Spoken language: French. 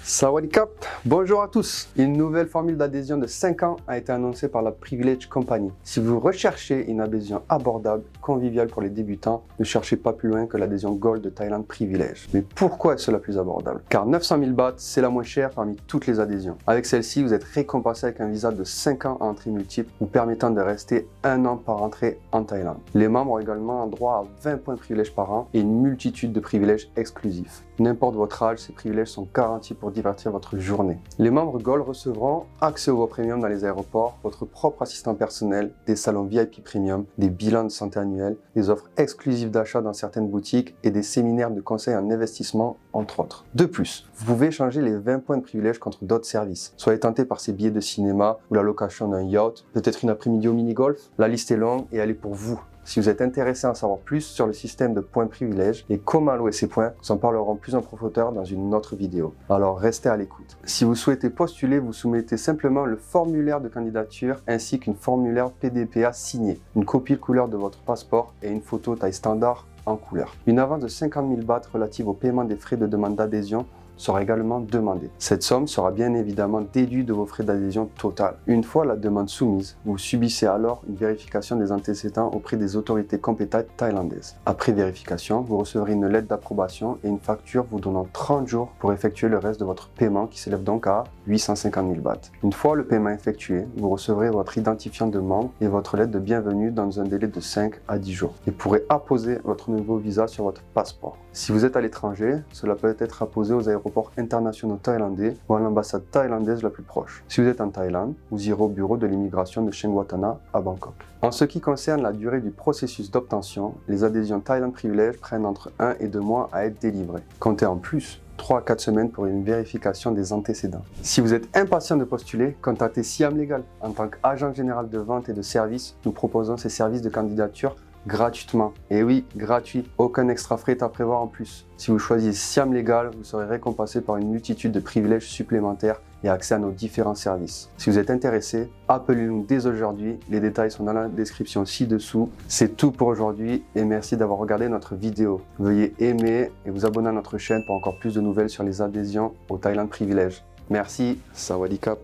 Sawadikap, bonjour à tous. Une nouvelle formule d'adhésion de 5 ans a été annoncée par la Privilege Company. Si vous recherchez une adhésion abordable, conviviale pour les débutants, ne cherchez pas plus loin que l'adhésion Gold de Thailand Privilege. Mais pourquoi est-ce la plus abordable? Car 900 000 bahts, c'est la moins chère parmi toutes les adhésions. Avec celle-ci, vous êtes récompensé avec un visa de 5 ans à entrée multiple, vous permettant de rester 1 an par entrée en Thaïlande. Les membres ont également droit à 20 points de privilèges par an et une multitude de privilèges exclusifs. N'importe votre âge, ces privilèges sont garantis pour divertir votre journée. Les membres Gold recevront accès au voie premium dans les aéroports, votre propre assistant personnel, des salons VIP premium, des bilans de santé annuels, des offres exclusives d'achat dans certaines boutiques et des séminaires de conseil en investissement, entre autres. De plus, vous pouvez échanger les 20 points de privilèges contre d'autres services. Soyez tenté par ces billets de cinéma ou la location d'un yacht, peut-être une après-midi au mini-golf. La liste est longue et elle est pour vous. Si vous êtes intéressé à en savoir plus sur le système de points privilèges et comment allouer ces points, nous en parlerons plus en profondeur dans une autre vidéo. Alors restez à l'écoute. Si vous souhaitez postuler, vous soumettez simplement le formulaire de candidature ainsi qu'une formulaire PDPA signée, une copie de couleur de votre passeport et une photo taille standard en couleur. Une avance de 50 000 bahts relative au paiement des frais de demande d'adhésion sera également demandée. Cette somme sera bien évidemment déduite de vos frais d'adhésion total. Une fois la demande soumise, vous subissez alors une vérification des antécédents auprès des autorités compétentes thaïlandaises. Après vérification, vous recevrez une lettre d'approbation et une facture vous donnant 30 jours pour effectuer le reste de votre paiement qui s'élève donc à 850 000 bahts. Une fois le paiement effectué, vous recevrez votre identifiant de membre et votre lettre de bienvenue dans un délai de 5 à 10 jours et pourrez apposer votre nouveau visa sur votre passeport. Si vous êtes à l'étranger, cela peut être apposé aux aéroports internationaux thaïlandais ou à l'ambassade thaïlandaise la plus proche. Si vous êtes en Thaïlande, vous irez au bureau de l'immigration de Chengwatana à Bangkok. En ce qui concerne la durée du processus d'obtention, les adhésions Thailand Privilege prennent entre 1 et 2 mois à être délivrées. Comptez en plus 3 à 4 semaines pour une vérification des antécédents. Si vous êtes impatient de postuler, contactez Siam Legal. En tant qu'agent général de vente et de service, nous proposons ces services de candidature gratuitement. Et oui, gratuit, aucun extra frais est à prévoir en plus. Si vous choisissez Siam Legal, vous serez récompensé par une multitude de privilèges supplémentaires et accès à nos différents services. Si vous êtes intéressé, appelez-nous dès aujourd'hui. Les détails sont dans la description ci-dessous. C'est tout pour aujourd'hui et merci d'avoir regardé notre vidéo. Veuillez aimer et vous abonner à notre chaîne pour encore plus de nouvelles sur les adhésions au Thailand Privilege. Merci, Sawadee Kap.